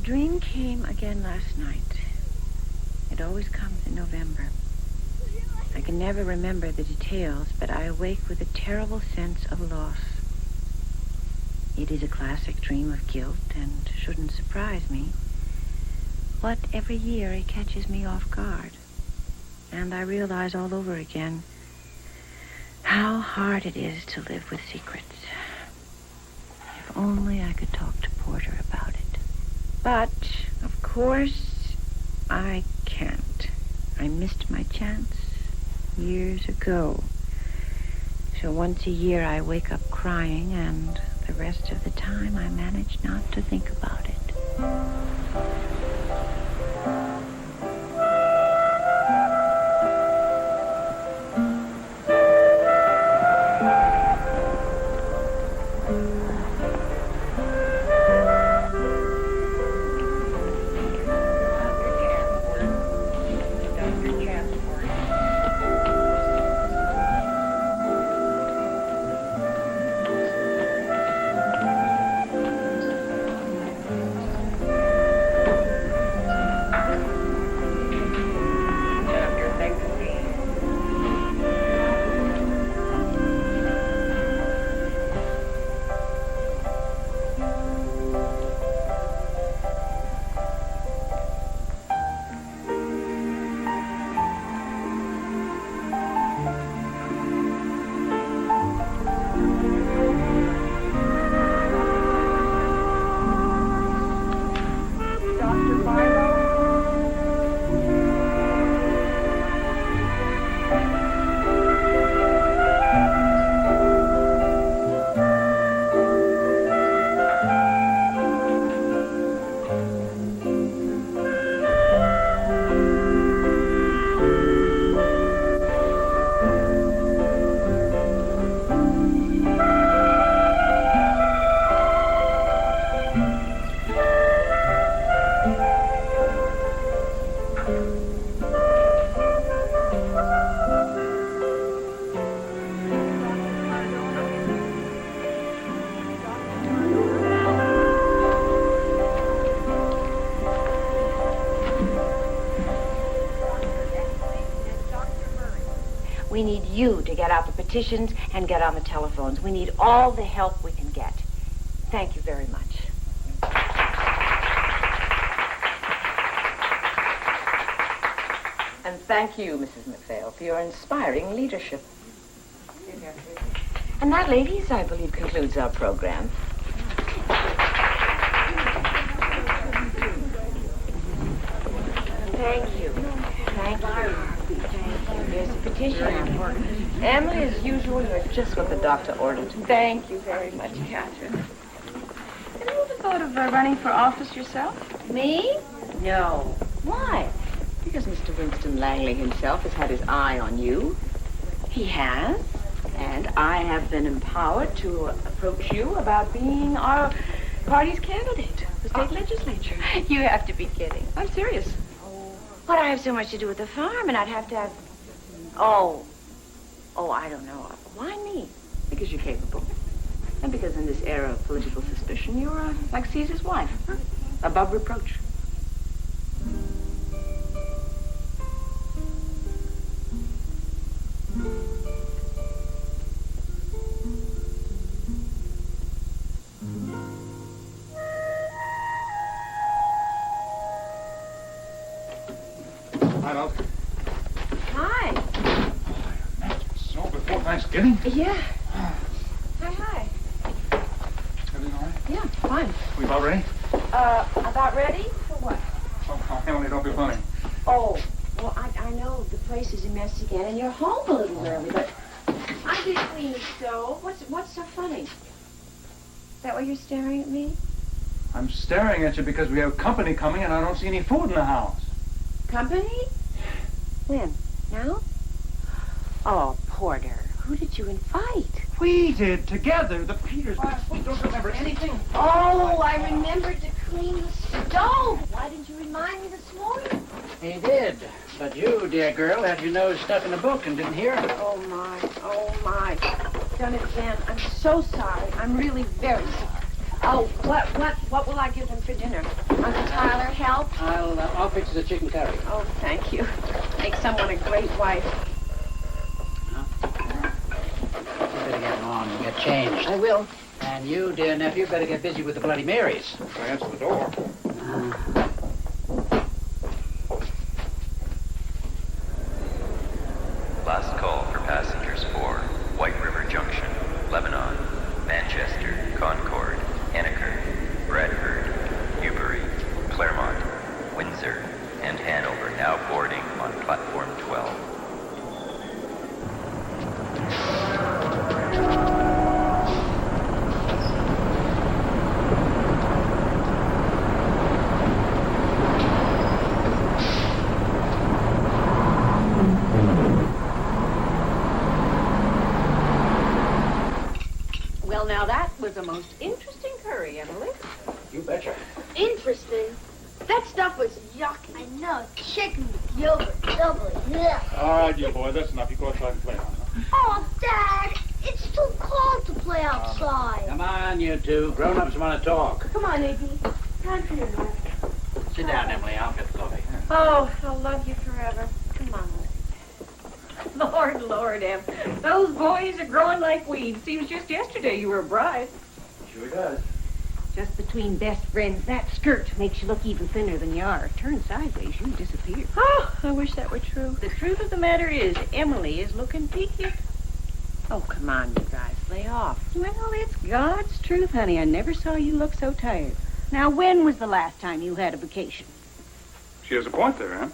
dream came again last night. It always comes in November. I can never remember the details, but I awake with a terrible sense of loss. It is a classic dream of guilt and shouldn't surprise me. But every year it catches me off guard. And I realize all over again how hard it is to live with secrets. If only I could talk to Porter about it. But, of course, I can't. I missed my chance years ago. So once a year I wake up crying, and the rest of the time I manage not to think about it. We need you to get out the petitions and get on the telephones. We need all the help we can get. Thank you very much. And thank you, Mrs. McPhail, for your inspiring leadership. And that, ladies, I believe concludes our program. Thank you. Thank you. Here's the petition. Emily, as usual, you're just what the doctor ordered. Thank you very much, Catherine. Have you ever thought of running for office yourself? Me? No. Why? Because Mr. Winston Langley himself has had his eye on you. He has? And I have been empowered to approach you about being our party's candidate for state legislature. You have to be kidding. I'm serious. But I have so much to do with the farm, and I'd have to have... Oh, I don't know. Why me? Because you're capable. And because in this era of political suspicion, you're like Caesar's wife. Huh? Above reproach. Hi. So, before Thanksgiving? Yeah. Hi. Everything all right? Yeah, fine. We about ready? About ready? For what? Oh, Emily, don't be funny. Oh, well, I know the place is a mess again, and you're home a little early, but I did clean the stove. What's so funny? Is that why you're staring at me? I'm staring at you because we have company coming and I don't see any food in the house. Company? When? Now? Oh, Porter, who did you invite? We did, together, the Peters. We don't remember anything. Oh, I remembered to clean the stove. Why didn't you remind me this morning? He did. But you, dear girl, had your nose stuck in a book and didn't hear it. Oh, my. Done it again. I'm so sorry. I'm really very sorry. Oh, what will I give them for dinner? Uncle Tyler, help? I'll fix the chicken curry. Oh, thank you. Make someone a great wife. You better get on and get changed. I will. And you, dear nephew, better get busy with the Bloody Marys. I answer the door. Last call for passengers for White River Junction, Lebanon, Manchester, Concord, Henniker, Bradford, Newbury, Claremont, Windsor, and Hanover now boarding on platform 12. Well, now that was a most interesting curry, Emily. You betcha. Interesting. That stuff was yuck. I know. Chicken, yogurt, double. Yeah. All right, you boys, that's enough. You go outside and play now. Oh, Dad, it's too cold to play outside. Come on, you two. Grown-ups want to talk. Come on, Iggy. Time for your nap. Sit down, Emily. I'll get the coffee. Oh, I'll love you forever. Come on. Lord, Em. Those boys are growing like weeds. Seems just yesterday you were a bride. Sure does. Just between best friends, that skirt makes you look even thinner than you are. Turn sideways, you disappear. Oh, I wish that were true. The truth of the matter is, Emily is looking peaked. Oh, come on, you guys, lay off. Well, it's God's truth, honey. I never saw you look so tired. Now, when was the last time you had a vacation? She has a point there, Em.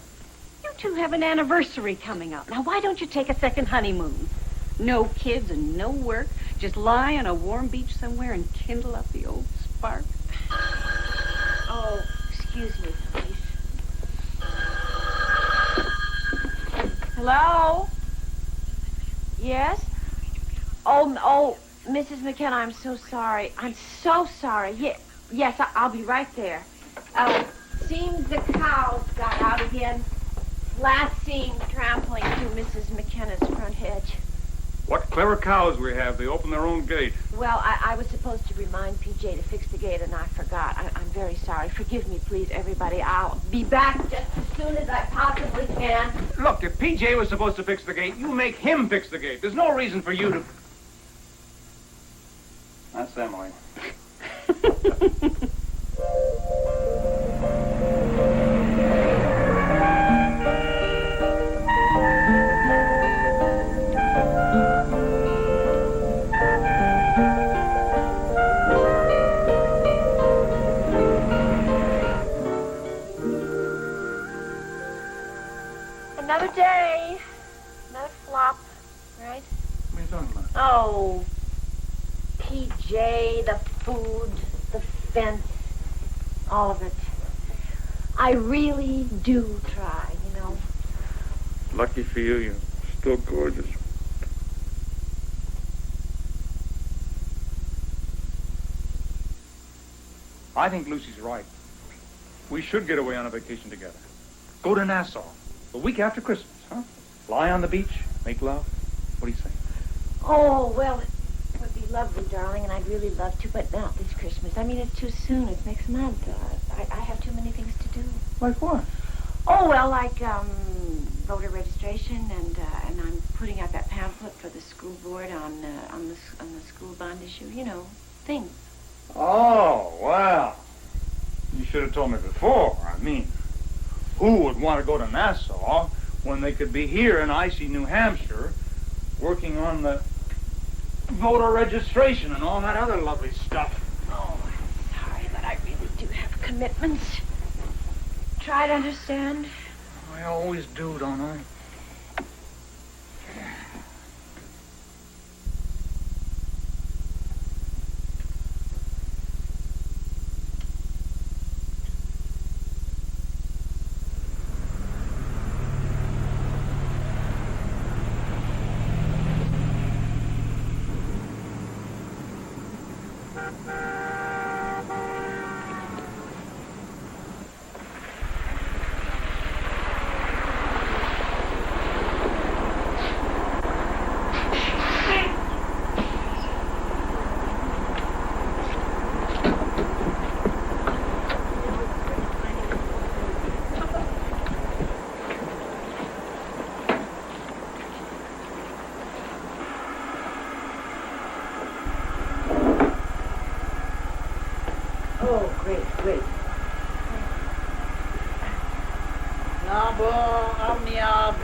You two have an anniversary coming up. Now, why don't you take a second honeymoon? No kids and no work. Just lie on a warm beach somewhere and kindle up the old spark. Oh, excuse me, please. Hello? Yes? Oh, Mrs. McKeon, I'm so sorry. I'm so sorry. Yes, I'll be right there. Seems the cows got out again. Last seen trampling through Mrs. McKenna's front hedge. What clever cows we have. They open their own gate. Well, I was supposed to remind PJ to fix the gate, and I forgot. I'm very sorry. Forgive me, please, everybody. I'll be back just as soon as I possibly can. Look, if PJ was supposed to fix the gate, you make him fix the gate. There's no reason for you to... That's Emily. Another day. Another flop, right? What are you talking about? Oh, PJ, the food, the fence, all of it. I really do try, you know. Lucky for you, you're still gorgeous. I think Lucy's right. We should get away on a vacation together. Go to Nassau. The week after Christmas, huh? Lie on the beach, make love. What do you say? Oh, well, it would be lovely, darling, and I'd really love to, but not this Christmas. I mean, it's too soon. It's next month. I have too many things to do. Like what? Oh, well, like voter registration, and I'm putting out that pamphlet for the school board on the school bond issue. You know, things. Oh, well. You should have told me before. I mean, who would want to go to Nassau when they could be here in icy New Hampshire working on the voter registration and all that other lovely stuff? Oh, I'm sorry, but I really do have commitments. Try to understand. I always do, don't I?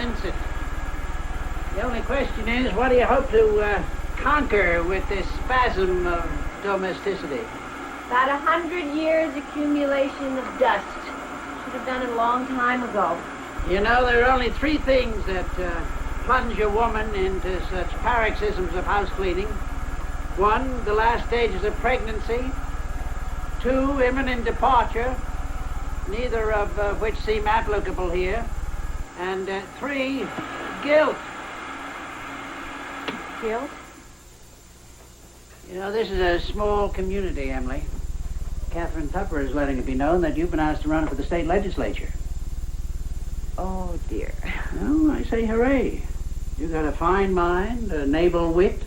Vincent. The only question is, what do you hope to conquer with this spasm of domesticity? About 100 years accumulation of dust. Should have done it a long time ago. You know, there are only three things that plunge a woman into such paroxysms of house cleaning. One, the last stages of pregnancy. Two, imminent departure, neither of which seem applicable here. And three, guilt. Guilt? You know, this is a small community, Emily. Catherine Tupper is letting it be known that you've been asked to run for the state legislature. Oh, dear. No, I say hooray. You got a fine mind, a naval wit.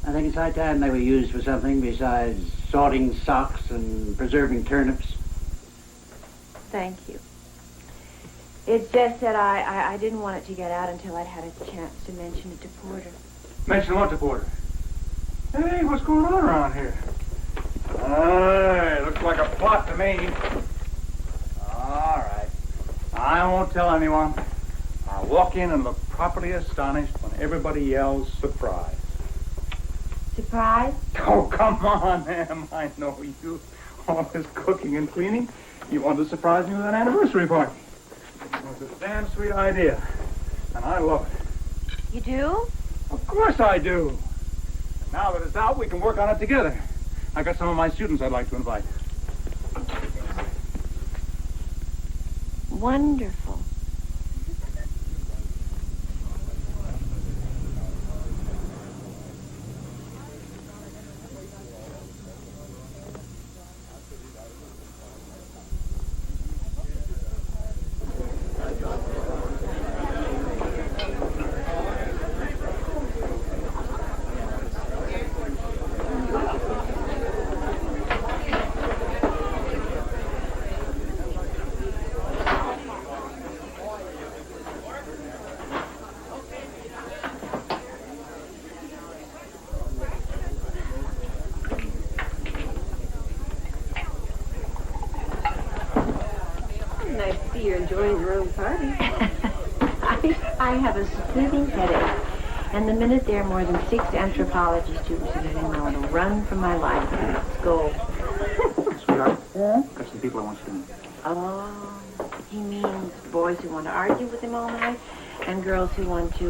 I think it's high time they were used for something besides sorting socks and preserving turnips. Thank you. It's just that I didn't want it to get out until I'd had a chance to mention it to Porter. Mention what to Porter? Hey, what's going on around here? Hey, looks like a plot to me. All right. I won't tell anyone. I'll walk in and look properly astonished when everybody yells surprise. Surprise? Oh, come on, Em. I know you. All this cooking and cleaning. You wanted to surprise me with an anniversary party. It was a damn sweet idea. And I love it. You do? Of course I do. And now that it's out, we can work on it together. I got some of my students I'd like to invite. Wonderful. You're enjoying your own party. I have a splitting headache. And the minute there are more than 6 anthropology students in it, I want to run for my life and go. Sweetheart, got some people I want you to meet. Oh, he means boys who want to argue with him all night and girls who want to,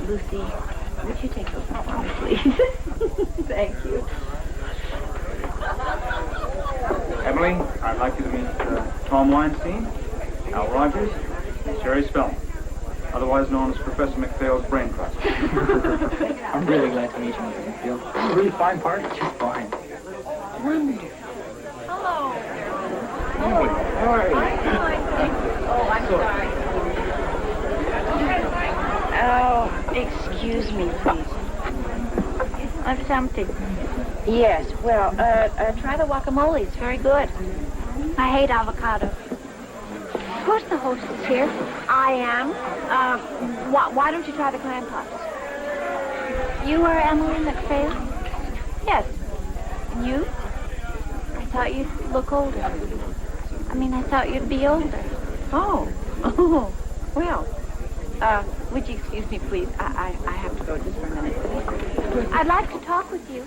Lucy, would you take those for me, please? Thank you. Emily, I'd like you to meet Tom Weinstein, Al Rogers, and Sherry Spellman, otherwise known as Professor McPhail's brain trust. I'm really glad to meet you, Mr. McPhail. Really fine party? Just fine. Wonderful. Hello. Emily, how are you? Oh, I'm sorry. Oh, excuse me, please. I've something. Yes, well, try the guacamole. It's very good. I hate avocado. Who's the hostess here? I am. Why don't you try the clam puffs? You are Emily McPhail? Yes. And you? I thought you'd look older. I thought you'd be older. Oh, well, would you excuse me, please? I have to go just for a minute. I'd like to talk with you.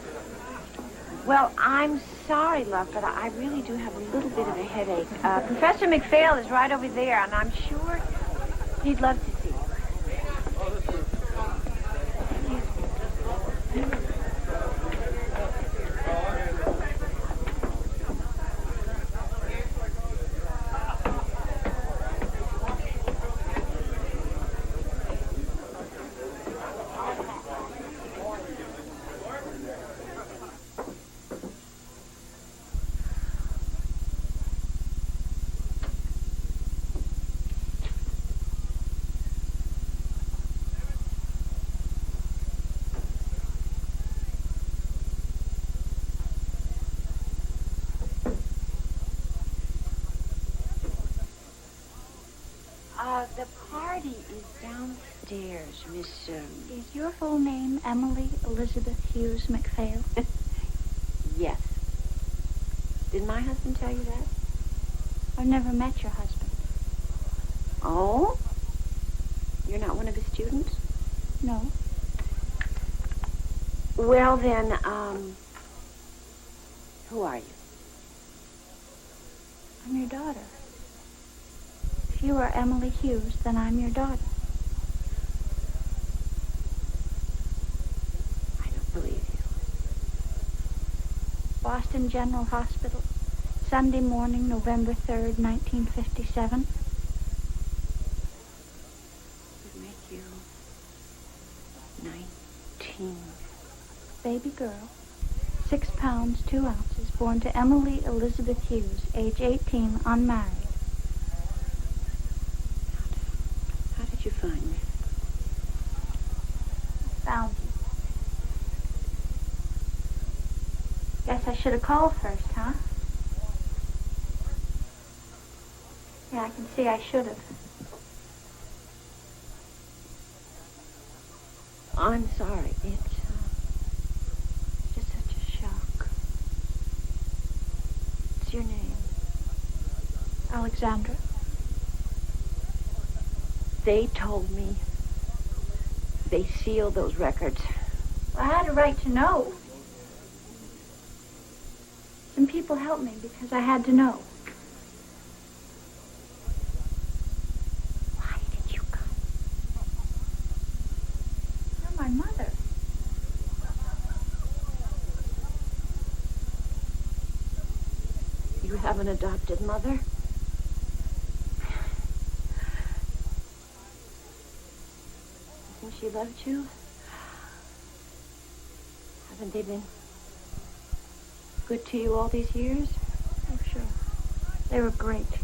Well, I'm sorry, love, but I really do have a little bit of a headache. Professor McPhail is right over there, and I'm sure he'd love to see you. The party is downstairs, Miss, Is your full name Emily Elizabeth Hughes McPhail? Yes. Did my husband tell you that? I've never met your husband. Oh? You're not one of his students? No. Well, then, who are you? I'm your daughter. If you are Emily Hughes, then I'm your daughter. I don't believe you. Boston General Hospital, Sunday morning, November 3rd, 1957. Would make you 19. Baby girl, 6 pounds, 2 ounces, born to Emily Elizabeth Hughes, age 18, unmarried. How did you find me? Found you. Guess I should have called first, huh? Yeah, I can see I should have. I'm sorry. It's just such a shock. What's your name? Alexandra. They told me they sealed those records. I had a right to know. Some people helped me because I had to know. Why did you come? You're my mother. You have an adopted mother? Hasn't she loved you? Haven't they been good to you all these years? Oh, sure. They were great.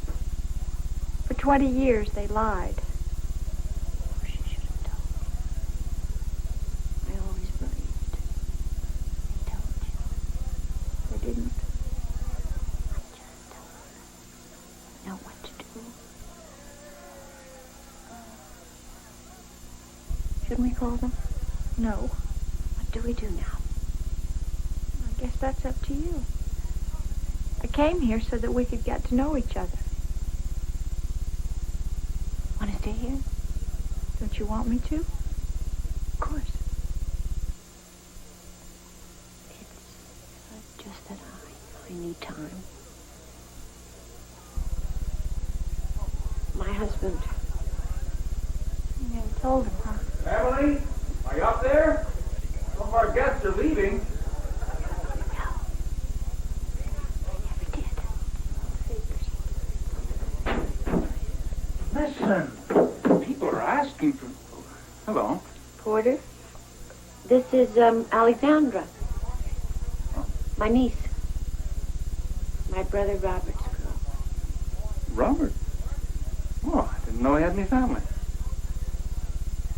For 20 years, they lied. Oh, she should have told me. I always believed. They told you. They didn't. I just don't know what to do. Shouldn't we call them? No. What do we do now? I guess that's up to you. I came here so that we could get to know each other. Want to stay here? Don't you want me to? Of course. It's just that I need time. My husband. You never told him, huh? Emily, are you up there? Some of our guests are leaving. Listen, people are asking for... Hello. Porter, this is Alexandra. Oh. My niece. My brother Robert's girl. Robert? Oh, I didn't know he had any family.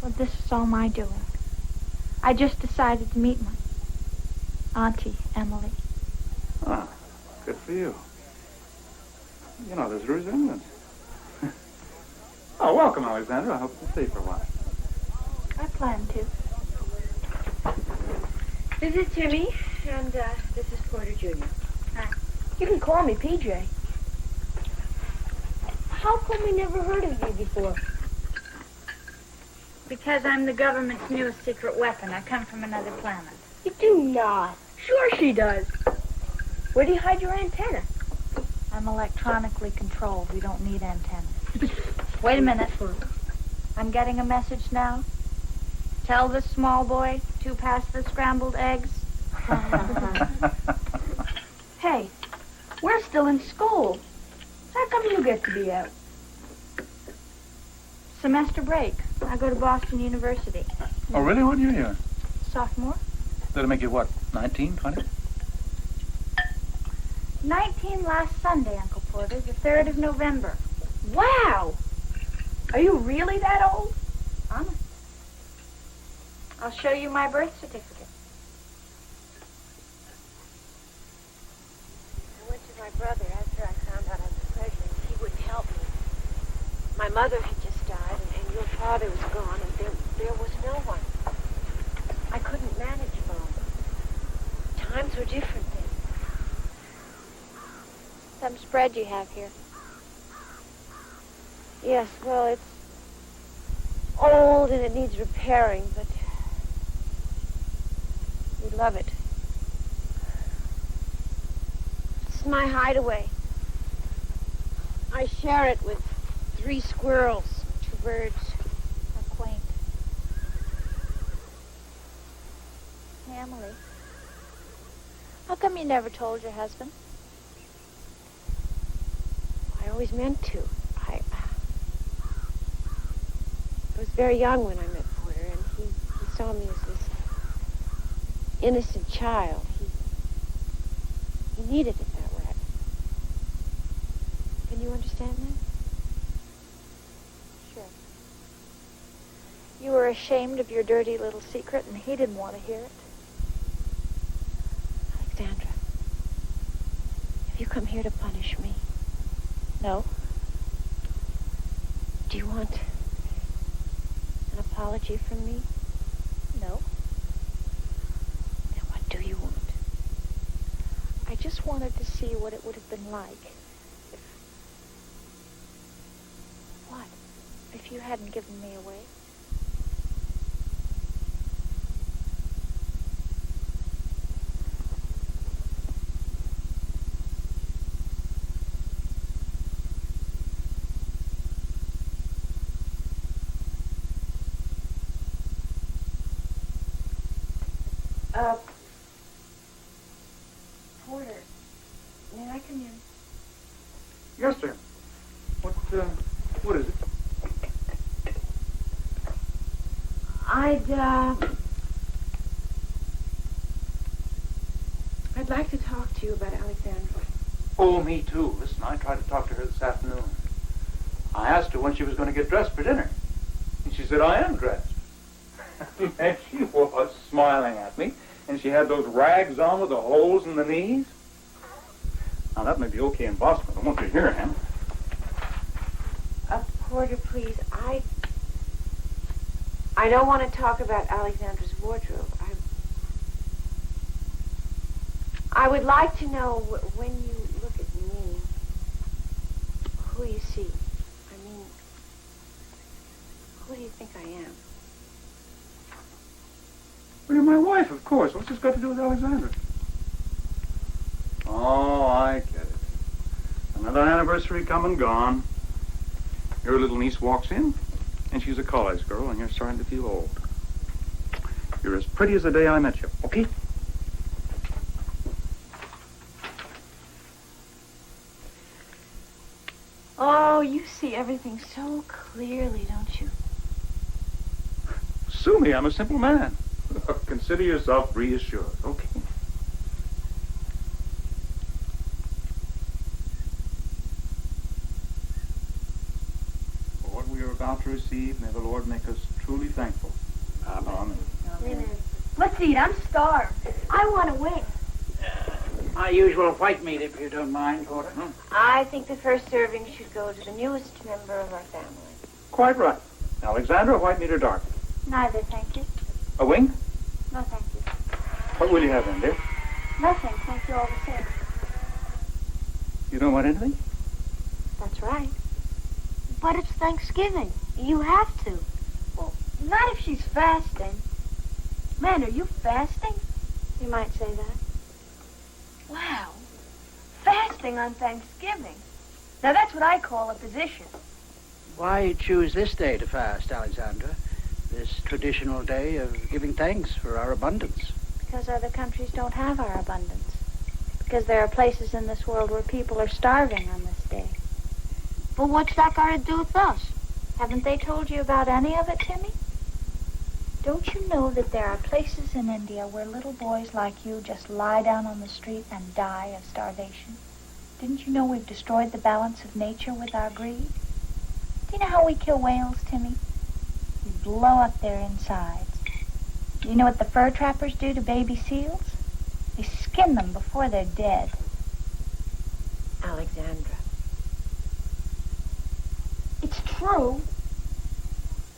Well, this is all my doing. I just decided to meet my auntie, Emily. Ah, good for you. You know, there's a resemblance. Oh, welcome, Alexandra. I hope you'll stay for a while. I plan to. This is Timmy, and this is Porter Jr. Hi. You can call me PJ. How come we never heard of you before? Because I'm the government's newest secret weapon. I come from another planet. You do not. Sure she does. Where do you hide your antenna? I'm electronically controlled. We don't need antennas. Wait a minute. I'm getting a message now. Tell this small boy to pass the scrambled eggs. Hey, we're still in school. How come you get to be out? Semester break. I go to Boston University. Oh, really? What year are you in? Sophomore? That'll make you what, 19, 20? 19 last Sunday, Uncle Porter, the 3rd of November. Wow! Are you really that old? Honest. I'll show you my birth certificate. I went to my brother after I found out I was pregnant. He wouldn't help me. My mother had just died, and your father was gone, and there was no one. I couldn't manage alone. Times were different then. Some spread you have here. Yes, well, it's old and it needs repairing, but we love it. It's my hideaway. I share it with 3 squirrels, 2 birds. How quaint. Family. How come you never told your husband? I always meant to. I was very young when I met Porter, and he saw me as this innocent child. He needed it that way. Can you understand that? Sure. You were ashamed of your dirty little secret, and he didn't want to hear it. Alexandra, have you come here to punish me? No. Do you want an apology from me? No. Then what do you want? I just wanted to see what it would have been like if... What? If you hadn't given me away. Porter, may I come in? Yes, sir. What is it? I'd like to talk to you about Alexandra. Oh, me too. Listen, I tried to talk to her this afternoon. I asked her when she was going to get dressed for dinner. And she said, I am dressed. And she was smiling at me. And she had those rags on with the holes in the knees. Now, that may be okay in Boston, but I won't be here, Anne. Porter, please, I don't want to talk about Alexandra's wardrobe. I would like to know when you look at me, who you see. I mean, who do you think I am? Well, you're my wife, of course. What's this got to do with Alexandra? Oh, I get it. Another anniversary come and gone. Your little niece walks in, and she's a college girl, and you're starting to feel old. You're as pretty as the day I met you, okay? Oh, you see everything so clearly, don't you? Sue me, I'm a simple man. Consider yourself reassured, okay? For what we are about to receive, may the Lord make us truly thankful. Amen. Amen. Let's eat. I'm starved. I want to win. Our usual white meat, if you don't mind, Porter. I think the first serving should go to the newest member of our family. Quite right. Alexandra, white meat or dark? Neither, thank you. A wing? No, thank you. What will you have then, dear? Nothing, thank you all the same. You don't want anything? That's right. But it's Thanksgiving. You have to. Well, not if she's fasting. Man, are you fasting? You might say that. Wow. Fasting on Thanksgiving. Now that's what I call a position. Why choose this day to fast, Alexandra? This traditional day of giving thanks for our abundance. Because other countries don't have our abundance. Because there are places in this world where people are starving on this day. But what's that got to do with us? Haven't they told you about any of it, Timmy? Don't you know that there are places in India where little boys like you just lie down on the street and die of starvation? Didn't you know we've destroyed the balance of nature with our greed? Do you know how we kill whales, Timmy? We blow up their insides. Do you know what the fur trappers do to baby seals? They skin them before they're dead. Alexandra. It's true.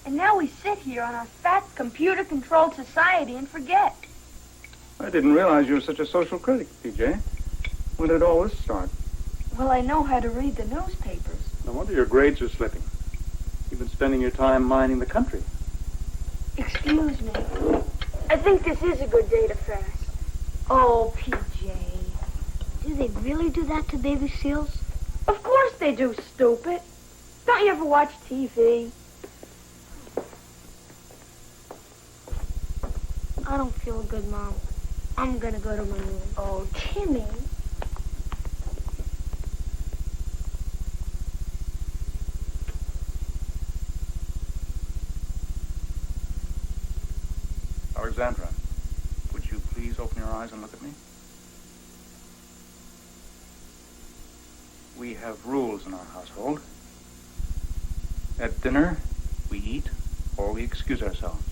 And now we sit here on our fat, computer-controlled society and forget. I didn't realize you were such a social critic, PJ. When did all this start? Well, I know how to read the newspapers. No wonder your grades are slipping. You've been spending your time mining the country. Excuse me. I think this is a good day to fast. Oh, PJ. Do they really do that to baby seals? Of course they do, stupid. Don't you ever watch TV? I don't feel good, Mom. I'm gonna go to my room. Oh, Timmy. Alexandra, would you please open your eyes and look at me? We have rules in our household. At dinner, we eat or we excuse ourselves.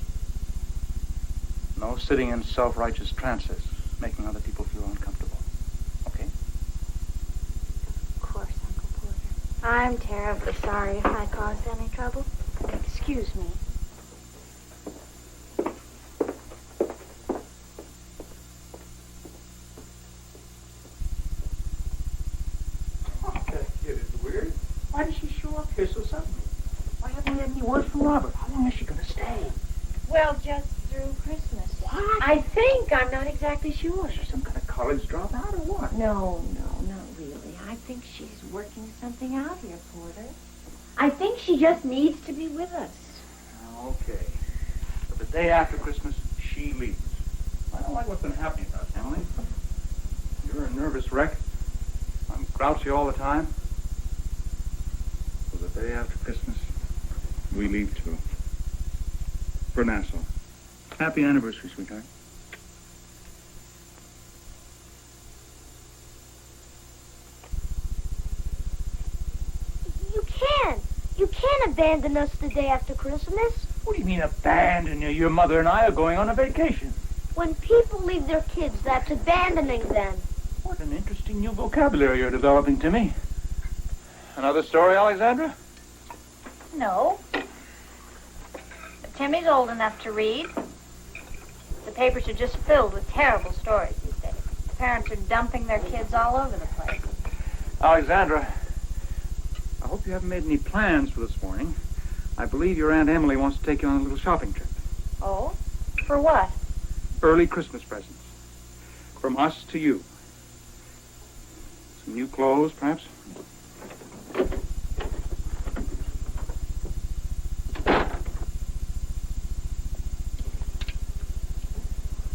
No sitting in self-righteous trances, making other people feel uncomfortable. Okay? Of course, Uncle Porter. I'm terribly sorry if I caused any trouble. Excuse me. That kid is weird. Why did she show up here so suddenly? Why haven't we had any word from Robert? How long is she going to stay? Well, just through Christmas. What? I think. I'm not exactly sure. Is she some kind of college dropout or what? No, not really. I think she's working something out here, Porter. I think she just needs to be with us. Okay. But the day after Christmas, she leaves. I don't like what's been happening to us, Emily. You're a nervous wreck. I'm grouchy all the time. So the day after Christmas, we leave too. For Nassau. Happy anniversary, sweetheart. You can't abandon us the day after Christmas. What do you mean abandon you? Your mother and I are going on a vacation. When people leave their kids, that's abandoning them. What an interesting new vocabulary you're developing, Timmy. Another story, Alexandra? No. But Timmy's old enough to read. The papers are just filled with terrible stories these days. Parents are dumping their kids all over the place. Alexandra, I hope you haven't made any plans for this morning. I believe your Aunt Emily wants to take you on a little shopping trip. Oh? For what? Early Christmas presents. From us to you. Some new clothes, perhaps?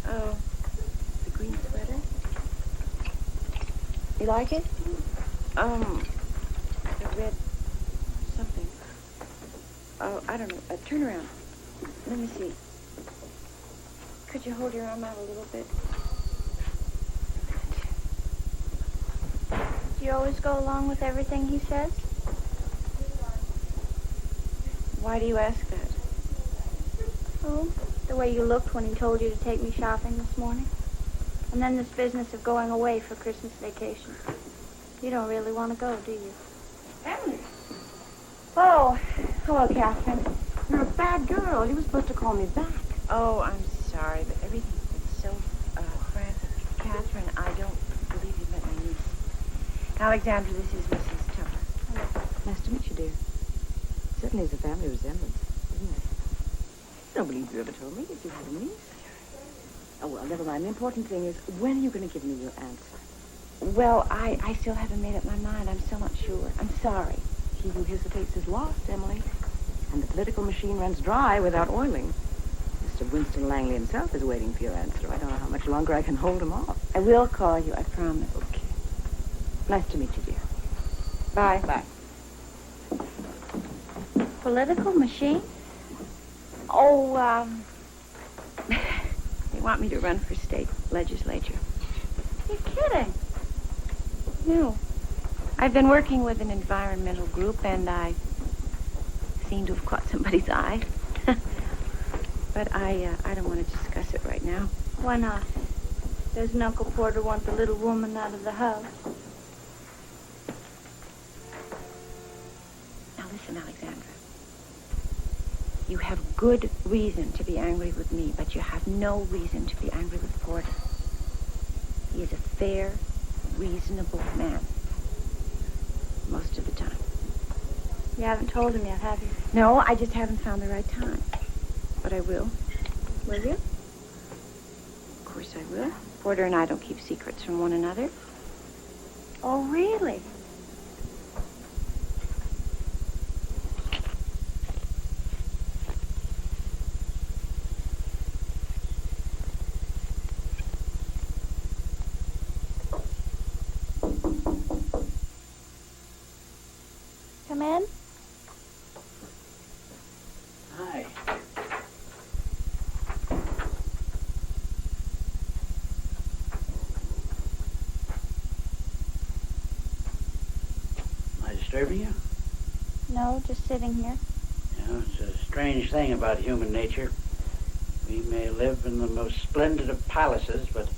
Oh, the green sweater. You like it? The red something. Oh, I don't know. Turn around. Let me see. Could you hold your arm out a little bit? Do you always go along with everything he says? Why do you ask that? Oh, the way you looked when he told you to take me shopping this morning. And then this business of going away for Christmas vacation. You don't really want to go, do you? Emily. Oh, hello, Catherine. You're a bad girl. You were supposed to call me back. Oh, I'm sorry, but everything's been so frantic. Catherine, I don't believe you met my niece. Alexandra, this is Mrs. Tupper. Hello. Nice to meet you, dear. Certainly is a family resemblance, isn't it? I don't believe you ever told me that you had a niece. Oh, well, never mind. The important thing is, when are you going to give me your answer? Well, I still haven't made up my mind. I'm still not sure. I'm sorry. He who hesitates is lost, Emily. And the political machine runs dry without oiling. Mr. Winston Langley himself is waiting for your answer. I don't know how much longer I can hold him off. I will call you, I promise. Okay. Nice to meet you, dear. Bye. Bye. Political machine? Oh, they want me to run for state legislature. You're kidding. No. I've been working with an environmental group, and I seem to have caught somebody's eye. But I don't want to discuss it right now. Why not? Doesn't Uncle Porter want the little woman out of the house? Now listen, Alexandra. You have good reason to be angry with me, but you have no reason to be angry with Porter. He is a fair, reasonable man. Most of the time. You haven't told him yet, have you? No, I just haven't found the right time. But I will. Will you? Of course I will. Porter and I don't keep secrets from one another. Oh, really? Come in. Hi. Am I disturbing you? No, just sitting here. You know, it's a strange thing about human nature. We may live in the most splendid of palaces, but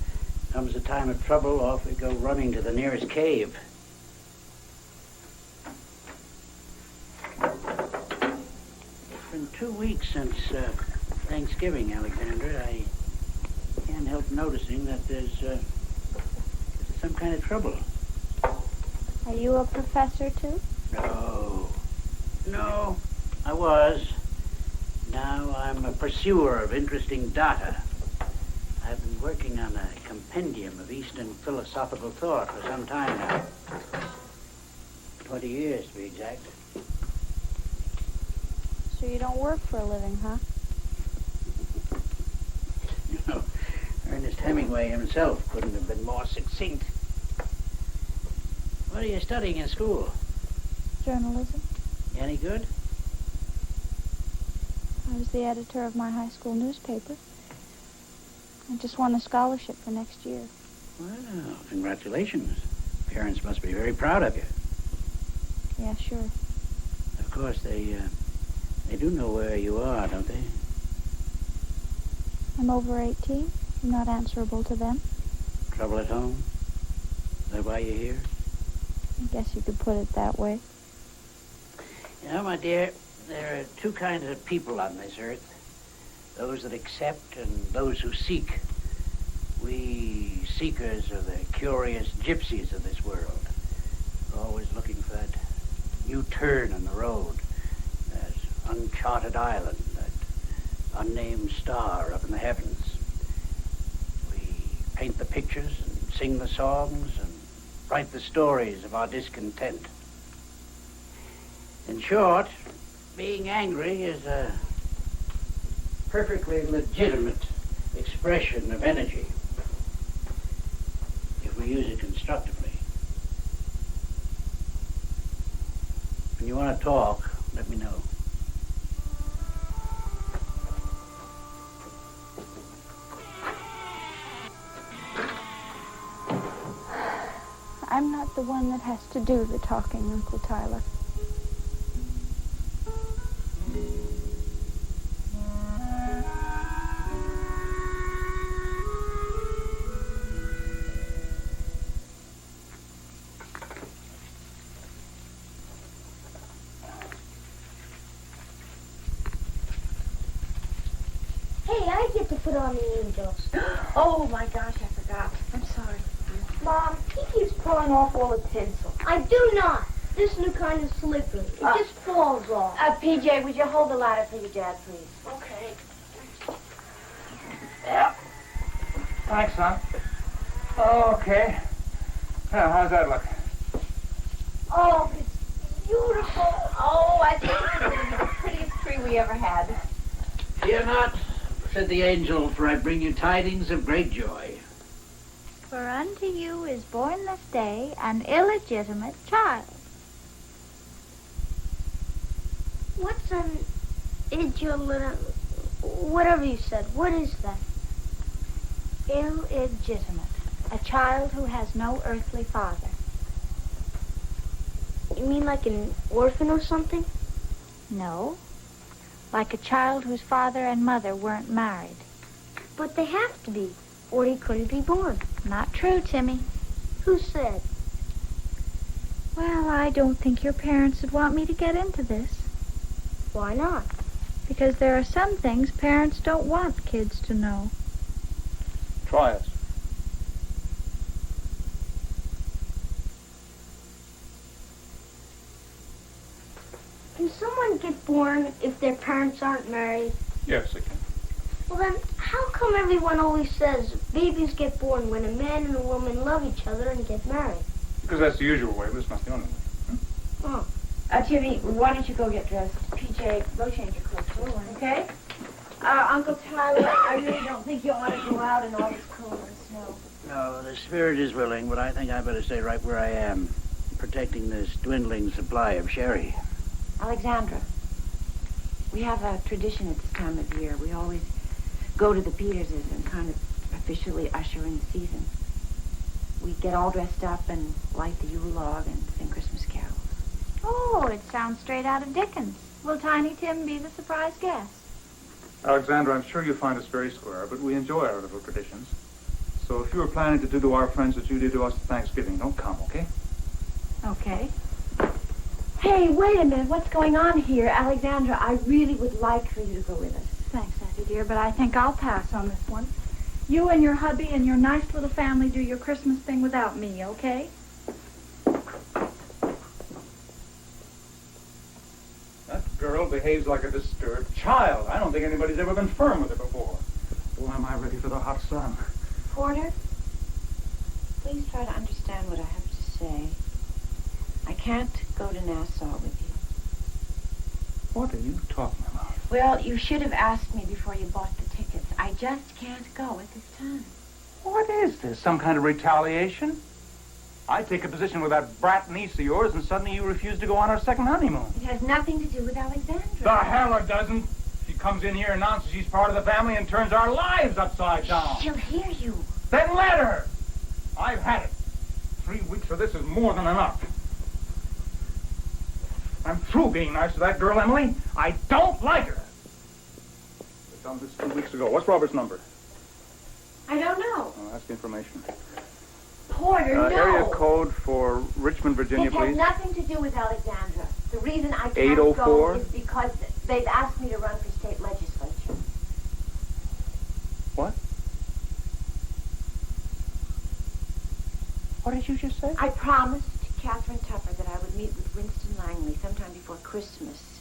comes a time of trouble, off we go running to the nearest cave. It's been 2 weeks since Thanksgiving, Alexandra. I can't help noticing that there's some kind of trouble. Are you a professor, too? No, I was. Now I'm a pursuer of interesting data. I've been working on a compendium of Eastern philosophical thought for some time now. 20 years, to be exact. So you don't work for a living, huh? You know, Ernest Hemingway himself couldn't have been more succinct. What are you studying in school? Journalism. Any good? I was the editor of my high school newspaper. I just won a scholarship for next year. Well, congratulations. Parents must be very proud of you. Yeah, sure. Of course, they do know where you are, don't they? I'm over 18. I'm not answerable to them. Trouble at home? Is that why you're here? I guess you could put it that way. You know, my dear, there are two kinds of people on this earth. Those that accept and those who seek. We seekers are the curious gypsies of this world. We're always looking for that new turn in the road, that uncharted island, that unnamed star up in the heavens. We paint the pictures and sing the songs and write the stories of our discontent. In short, being angry is a perfectly legitimate expression of energy if we use it constructively. When you want to talk, let me know. I'm not the one that has to do the talking, Uncle Tyler. Hey, I get to put on the angels. Oh, my gosh, I forgot. I'm sorry. Mom, he keeps pulling off all the tinsel. I do not. This new kind is slippery. It just falls off. PJ, would you hold the ladder for your dad, please? Okay. Yeah. Thanks, son. Okay. Now, how's that look? Oh, it's beautiful. Oh, I think it's the prettiest tree we ever had. Fear not, said the angel, for I bring you tidings of great joy. For unto you is born this day an illegitimate child. What's an whatever you said? What is that? Illegitimate. A child who has no earthly father. You mean like an orphan or something? No. Like a child whose father and mother weren't married. But they have to be, or he couldn't be born. Not true, Timmy. Who said? Well, I don't think your parents would want me to get into this. Why not? Because there are some things parents don't want kids to know. Try us. Can someone get born if their parents aren't married? Yes, I can. then how come everyone always says babies get born when a man and a woman love each other and get married? Because that's the usual way, but it's not the only way. Oh. Timmy, why don't you go get dressed? PJ, go change your clothes for one, okay? Uncle Tyler, I really don't think you ought to go out in all this cold and snow. No, the spirit is willing, but I think I better stay right where I am, protecting this dwindling supply of sherry. Alexandra, we have a tradition at this time of year. We always go to the Peterses and kind of officially usher in the season. We get all dressed up and light the Yule log and sing Christmas carols. Oh, it sounds straight out of Dickens. Will Tiny Tim be the surprise guest? Alexandra, I'm sure you find us very square, but we enjoy our little traditions. So if you were planning to do to our friends what you did to us at Thanksgiving, don't come, okay? Okay. Hey, wait a minute. What's going on here? Alexandra, I really would like for you to go with us. Thanks, Auntie dear, but I think I'll pass on this one. You and your hubby and your nice little family do your Christmas thing without me, okay? That girl behaves like a disturbed child. I don't think anybody's ever been firm with her before. Boy, am I ready for the hot sun. Porter, please try to understand what I have to say. I can't go to Nassau with you. What are you talking about? Well, you should have asked me before you bought the tickets. I just can't go at this time. What is this? Some kind of retaliation? I take a position with that brat niece of yours, and suddenly you refuse to go on our second honeymoon. It has nothing to do with Alexandra. The hell it doesn't. She comes in here, announces she's part of the family, and turns our lives upside down. She'll hear you. Then let her. I've had it. 3 weeks of this is more than enough. I'm through being nice to that girl, Emily. I don't like her. I done this 2 weeks ago. What's Robert's number? I don't know. Oh, that's the information. Porter, no. Area code for Richmond, Virginia, It has please. nothing to do with Alexandra. The reason I can't 804? go is because they've asked me to run for state legislature. What? What did you just say? I promised Catherine Tupper that I would meet with Winston Langley sometime before Christmas.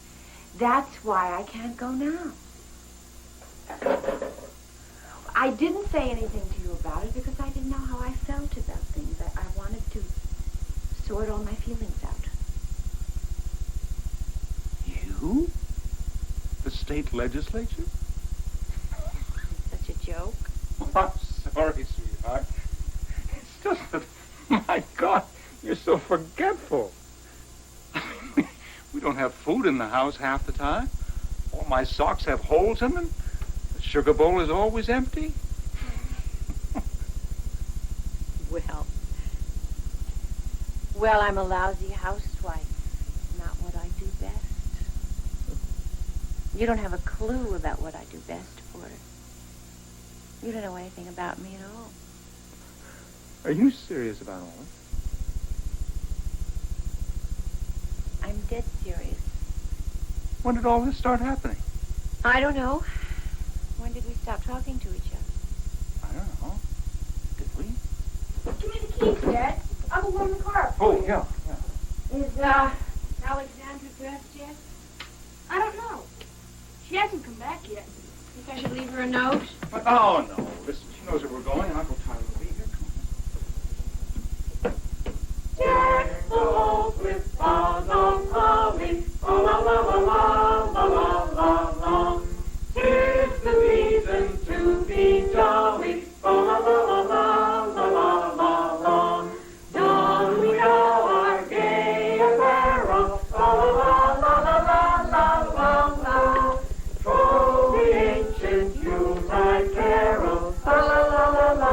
That's why I can't go now. I didn't say anything to you about it because I didn't know how I felt about things. I wanted to sort all my feelings out. You? The state legislature? Such a joke. Oh, I'm sorry, sweetheart. It's just that, my God, you're so forgetful. We don't have food in the house half the time. All my socks have holes in them. The sugar bowl is always empty. Well, I'm a lousy housewife. Not what I do best. You don't have a clue about what I do best, Porter. You don't know anything about me at all. Are you serious about all this? I'm dead serious. When did all this start happening? I don't know. When did we stop talking to each other? I don't know. Did we? Give me the keys, Dad. I'll warm the car. Oh, yeah. Is, Alexandra dressed yet? I don't know. She hasn't come back yet. Think I should leave her a note? Oh, no. Listen, she knows where we're going, and Uncle Tyler will be here. Deck the halls with boughs of holly, oh la la la la la la la la. 'Tis the season to be jolly, oh la la la la la la la la. Don we now our gay apparel, oh la la la la la la la. Troll the ancient Yuletide carol, oh la la la la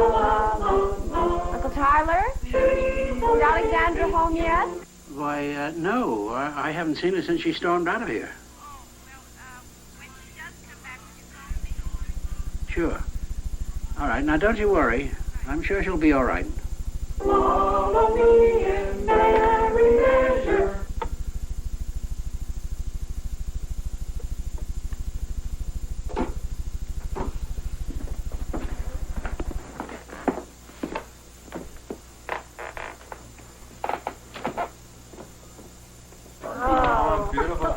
la la la. Uncle Tyler? Is Alexandra home yet? Why, no. I haven't seen her since she stormed out of here. Sure. All right, now don't you worry. I'm sure she'll be all right. Follow me in merry measure. Beautiful.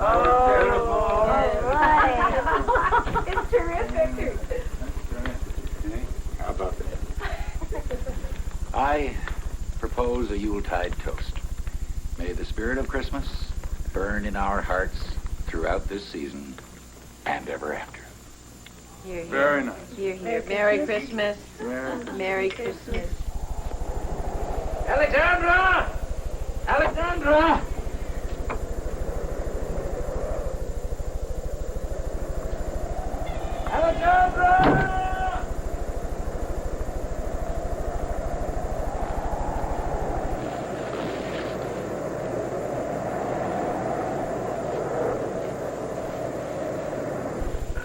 It's terrific. I propose a Yuletide toast. May the spirit of Christmas burn in our hearts throughout this season and ever after. Here, here. Very nice. Here, here. Merry Christmas. Merry Christmas. Alexandra! Alexandra! Alexandra!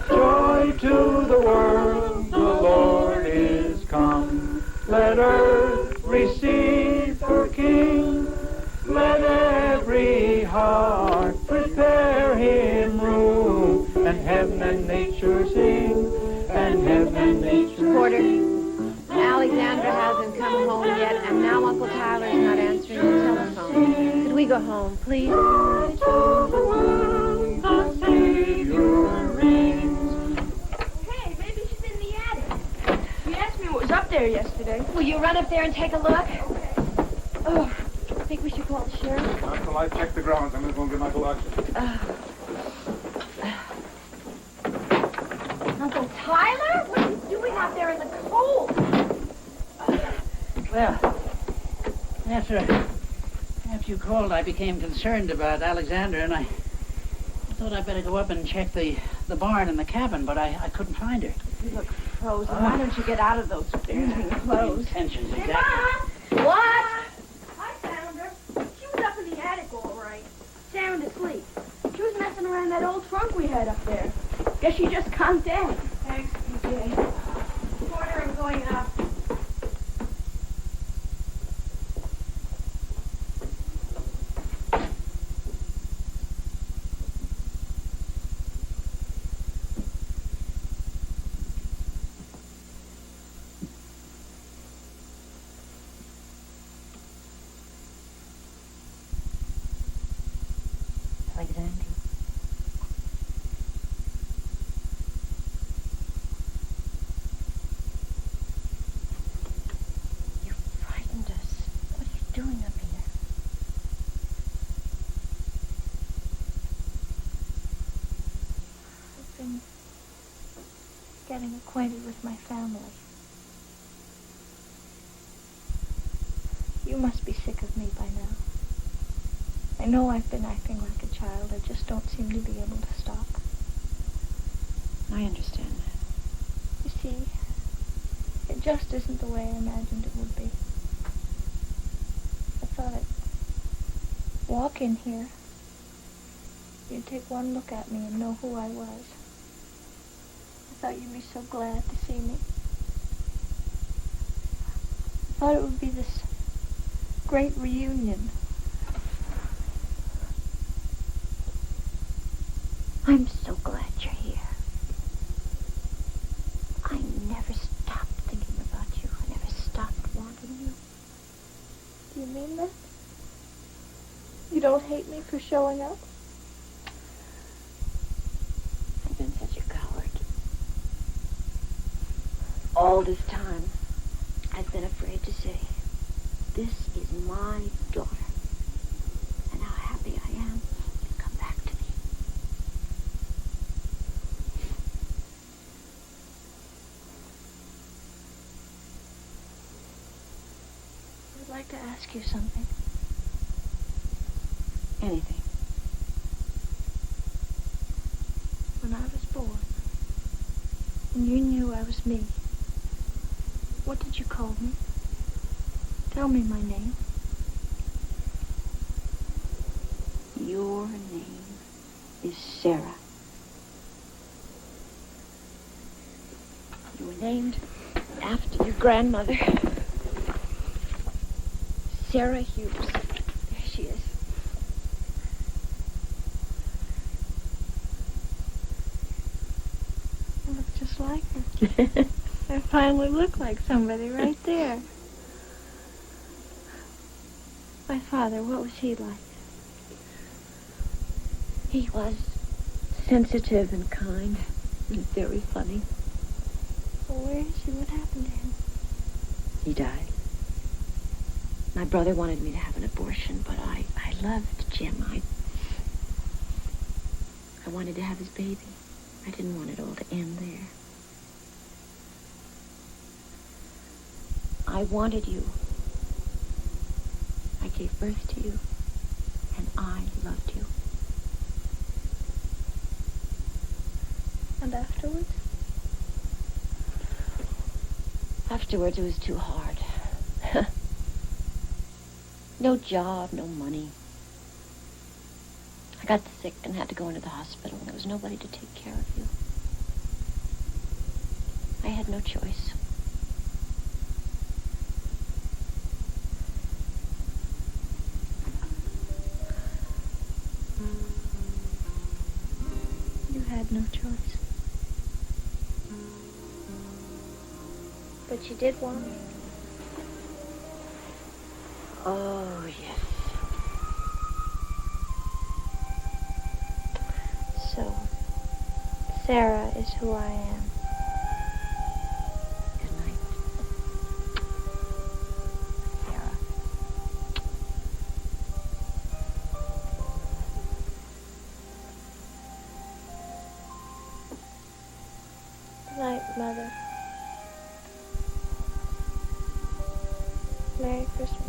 Joy to the world, the Lord is come. Let earth receive her King. Let every heart prepare him room. And heaven and nature sing. And heaven and nature Porter, Alexandra hasn't come home yet, and now Uncle Tyler's not answering the telephone. Could we go home, please? Joy to the world, the Savior reigns. Hey, maybe she's in the attic. She asked me what was up there yesterday. Will you run up there and take a look? Oh, I think we should call the sheriff. Not till I check the grounds. I'm just going to get my collection. Uncle Tyler? What are you doing out there in the cold? Well, after you called, I became concerned about Alexandra, and I thought I'd better go up and check the barn and the cabin, but I couldn't find her. You look frozen. Why don't you get out of those freezing clothes? Intentions, Hey, exactly. Mom! What? I found her. She was up in the attic all right, sound asleep. She was messing around that old trunk we had up there. Guess she just calmed down. Thanks, PJ. Porter, I'm going up. Alexandra. You frightened us. What are you doing up here? I've been getting acquainted with my family. You must be sick of me by now. I know I've been acting like a child. I just don't seem to be able to stop. I understand that. You see, it just isn't the way I imagined it would be. I thought I'd walk in here. You'd take one look at me and know who I was. I thought you'd be so glad to see me. I thought it would be this great reunion. I'm so glad you're here. I never stopped thinking about you. I never stopped wanting you. Do you mean that? You don't hate me for showing up? I've been such a coward. All this time, I've been afraid to say, this is my daughter. And how happy I am you've come back to me. I'd like to ask you something. Anything. When I was born, and you knew I was me, what did you call me? Tell me my name. Your name is Sarah. You were named after your grandmother, Sarah Hughes. There she is. I look just like her. I finally look like somebody right there. My father, what was he like? He was sensitive and kind and very funny. Well, where is he? What happened to him? He died. My brother wanted me to have an abortion, but I loved Jim. I wanted to have his baby. I didn't want it all to end there. I wanted you. I gave birth to you, and I loved you. And afterwards? Afterwards, it was too hard. No job, no money. I got sick and had to go into the hospital. There was nobody to take care of you. I had no choice. You had no choice. But you did want me. Oh, yes. So, Sarah is who I am. Good night. Sarah. Good night, Mother. Merry Christmas.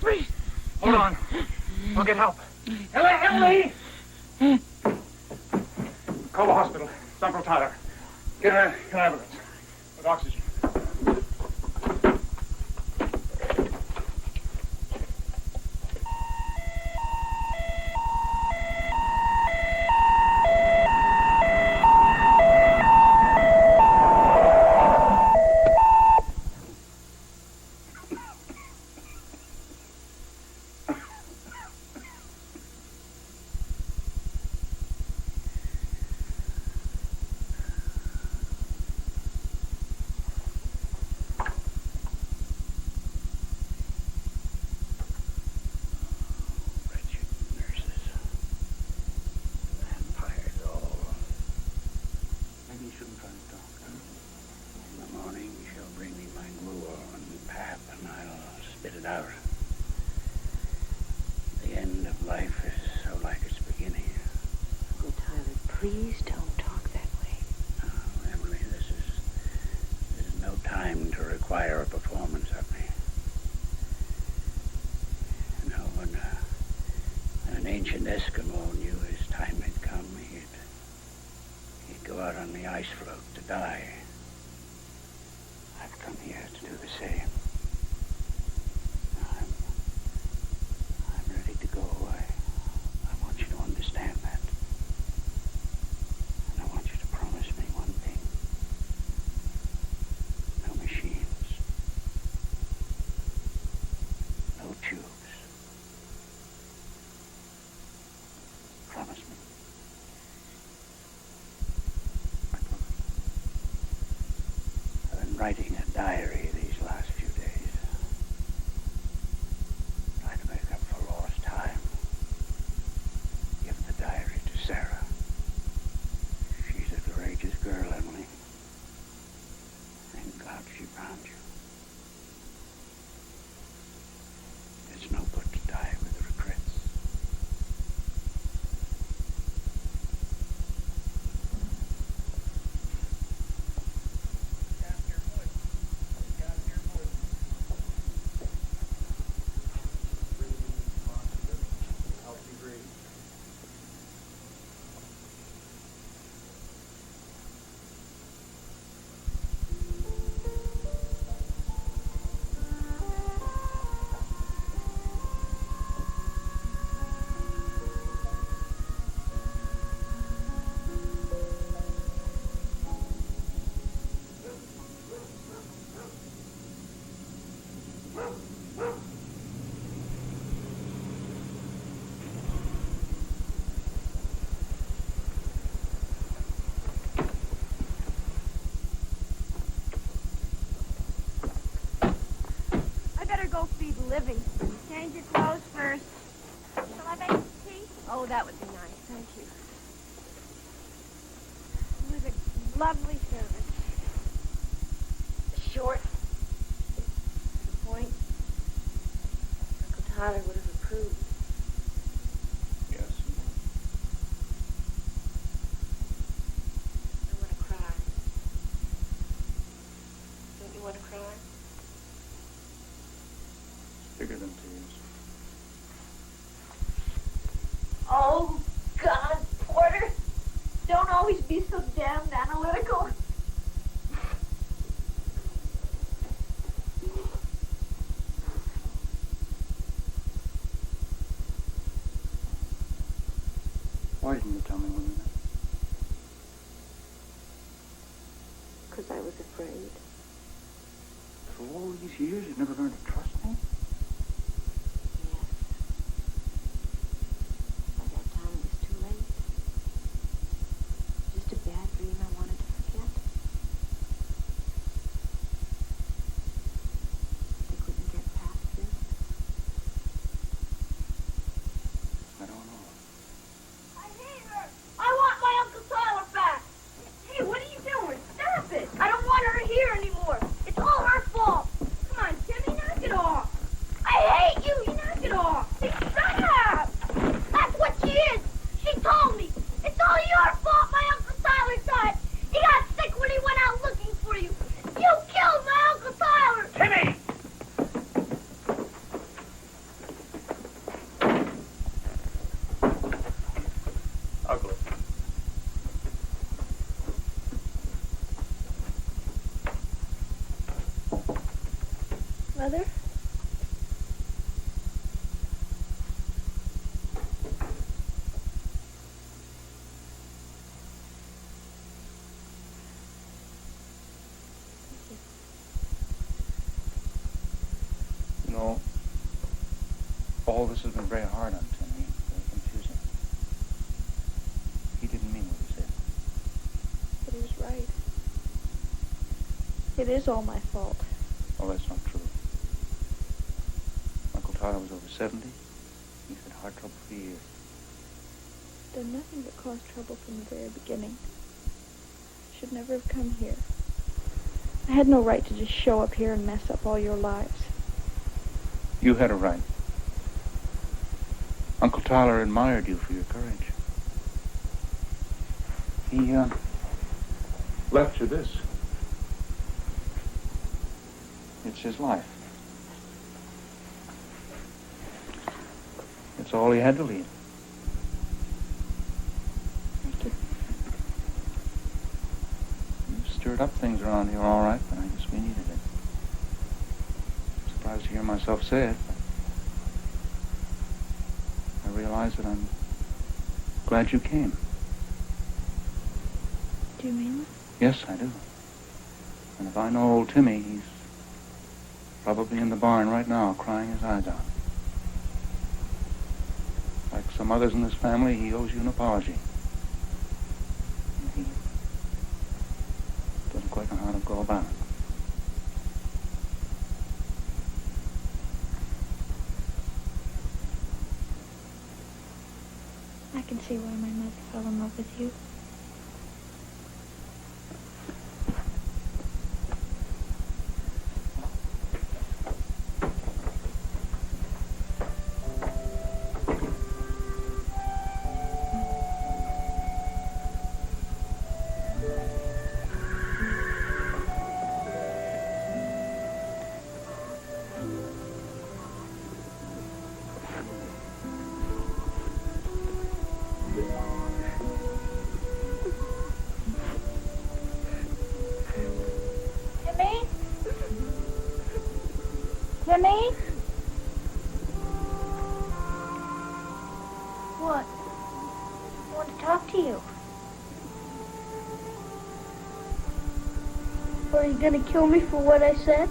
Please. Hold on. I'll get help. Emily! Call the hospital. Central Tyler. Get her an ambulance with oxygen. Please don't talk that way. Oh, Emily, this is no time to require a performance of me. You know, when an ancient Eskimo knew his time had come, he'd go out on the ice float to die. I've come here to do the same. I'm ready to go. I want you to understand that. Writing a diary these last few days. Try to make up for lost time. Give the diary to Sarah. She's a courageous girl, Emily. Thank God she found you. It's no good to die with regrets. that would be nice. Thank you. It was a lovely service. Short. To the point. Uncle Tyler would have approved. Yes. I want to cry. Don't you want to cry? It's bigger than tears. Oh, God, Porter. Don't always be so damned analytical. Why didn't you tell me when you met? Because I was afraid. For all these years, you've never learned to trust me? Yes. By that time, it was too late. Just a bad dream I wanted to forget. They couldn't get past this. I don't know. I hate her. I want my Uncle Tyler back. Hey, what are you doing? Stop it. I don't want her here anymore. It's all her fault. Come on, Timmy, knock it off. I hate you. You knock it off. Stop. That's what she is. She told me. It's all your fault my Uncle Tyler died. He got sick when he went out looking for you. You killed my Uncle Tyler. Timmy! Ugly. Mother? You know, all this has been very hard on Timmy, very confusing. He didn't mean what he said. But he was right. It is all my fault. Oh, that's not true. Uncle Tyler was over 70. He's had heart trouble for years. Done nothing but cause trouble from the very beginning. Should never have come here. I had no right to just show up here and mess up all your lives. You had a right. Uncle Tyler admired you for your courage. He, left you this. It's his life. It's all he had to leave. Thank you. You've stirred up things around here all right, but I guess we needed it. I'm surprised to hear myself say it, but I realize that I'm glad you came. Do you mean it? Yes, I do. And if I know old Timmy, he's probably in the barn right now, crying his eyes out. Like some others in this family, he owes you an apology. And he doesn't quite know how to go about it. I can see why my mother fell in love with you. Timmy? What? I want to talk to you. Are you gonna kill me for what I said?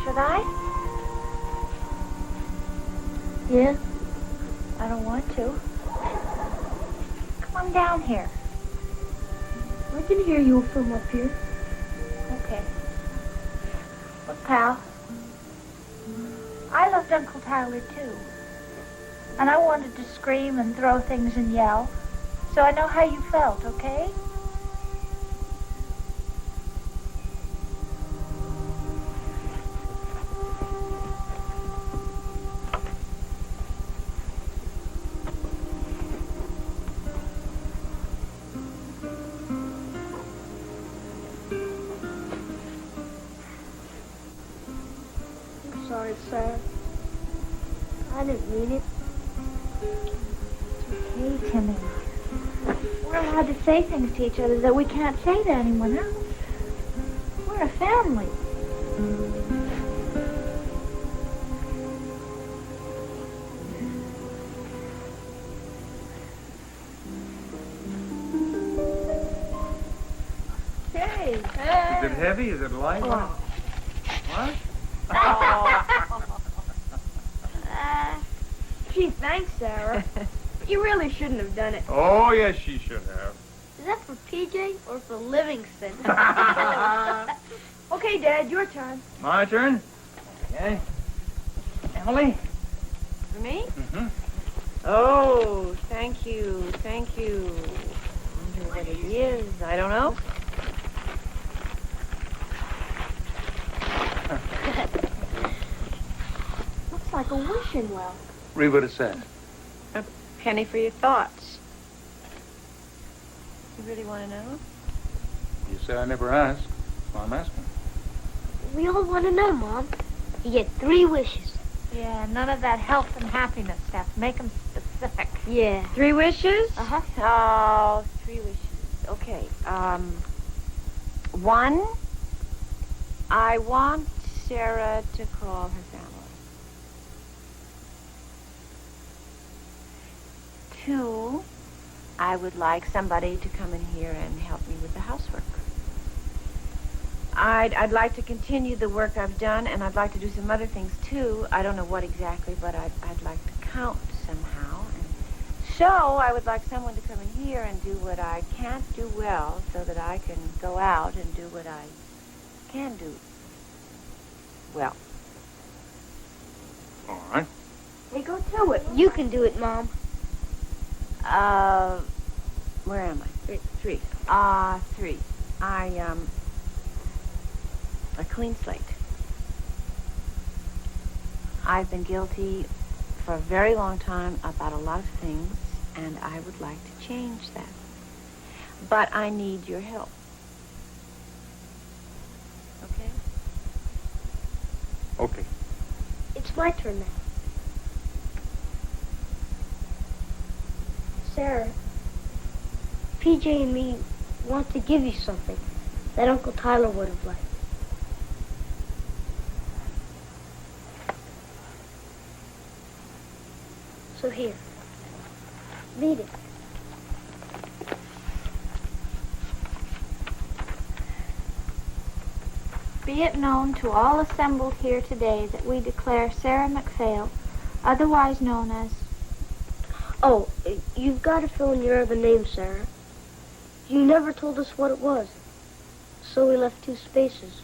Should I? Yeah. I don't want to. Come on down here. I can hear you from up here. Okay. Look, pal. I loved Uncle Tyler, too. And I wanted to scream and throw things and yell. So I know how you felt, okay? I'm sorry, Sarah. I didn't mean it. Hey, Timmy. We're allowed to say things to each other that we can't say to anyone else. We're a family. Hey. Is it heavy? Is it light? Oh. What? Gee, thanks, Sarah. You really shouldn't have done it. Oh, yes, she should have. Is that for PJ or for Livingston? Okay, Dad, your turn. My turn? Okay. Emily? For me? Mm-hmm. Oh, thank you, thank you. I wonder what it is. I don't know. Looks like a wishing well. Read what it says. A penny for your thoughts. You really want to know? You say I never asked, so I'm asking. We all want to know, Mom. You get 3 wishes. Yeah, none of that health and happiness stuff. Make them specific. Yeah. 3 wishes? Uh-huh. Oh, 3 wishes. Okay. 1, I want Sarah to call her family. 2, I would like somebody to come in here and help me with the housework. I'd like to continue the work I've done, and I'd like to do some other things too. I don't know what exactly, but I'd like to count somehow. And so I would like someone to come in here and do what I can't do well, so that I can go out and do what I can do well. All right. Hey, go to it. You can do it, Mom. Where am I? 3. 3. 3. A clean slate. I've been guilty for a very long time about a lot of things, and I would like to change that. But I need your help. Okay? Okay. It's my turn now. Sarah, PJ and me want to give you something that Uncle Tyler would have liked. So here, read it. Be it known to all assembled here today that we declare Sarah McPhail, otherwise known as... Oh, you've got to fill in your other name, Sarah. You never told us what it was, so we left 2 spaces.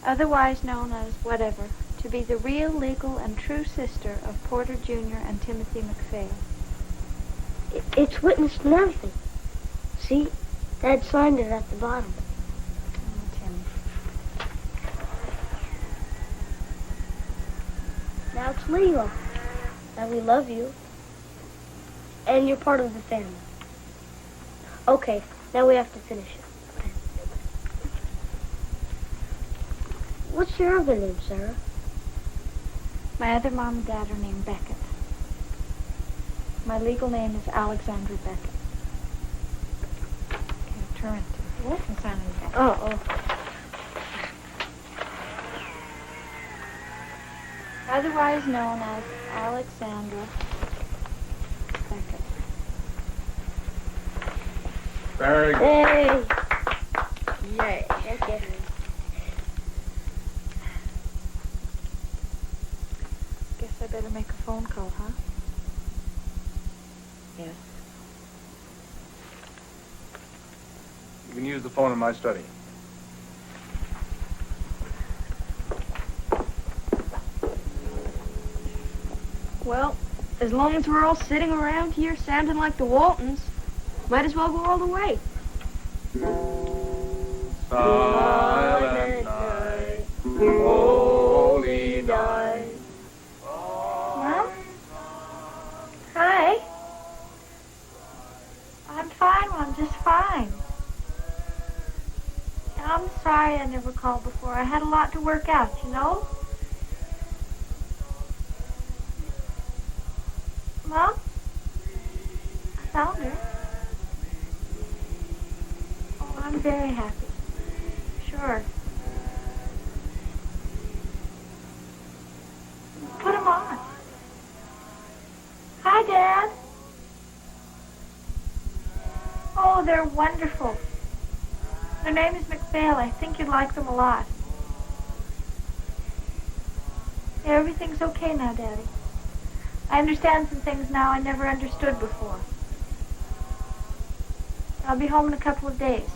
otherwise known as whatever, to be the real, legal, and true sister of Porter Jr. and Timothy McPhail. It's witnessed and everything. See? Dad signed it at the bottom. Oh, Tim. Now it's legal. Now we love you. And you're part of the family. Okay, now we have to finish it. What's your other name, Sarah? My other mom and dad are named Beckett. My legal name is Alexandra Beckett. Okay, turn it. What? And sign it back. Oh. Otherwise known as Alexandra Beckett. Very good. Hey! Yay. Okay. Guess I better make a phone call, huh? Yes. You can use the phone in my study. Well, as long as we're all sitting around here sounding like the Waltons, might as well go all the way. Silent night, holy night. Mom? Hi. I'm fine, Mom, just fine. I'm sorry I never called before. I had a lot to work out, you know? Mom? I found her. Oh, I'm very happy. Sure. Put them on. Hi, Dad. Oh, they're wonderful. Their name is McPhail. I think you'd like them a lot. Yeah, everything's okay now, Daddy. I understand some things now I never understood before. I'll be home in a couple of days.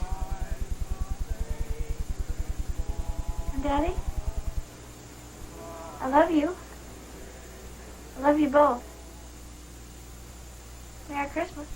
And Daddy? I love you. I love you both. Merry Christmas.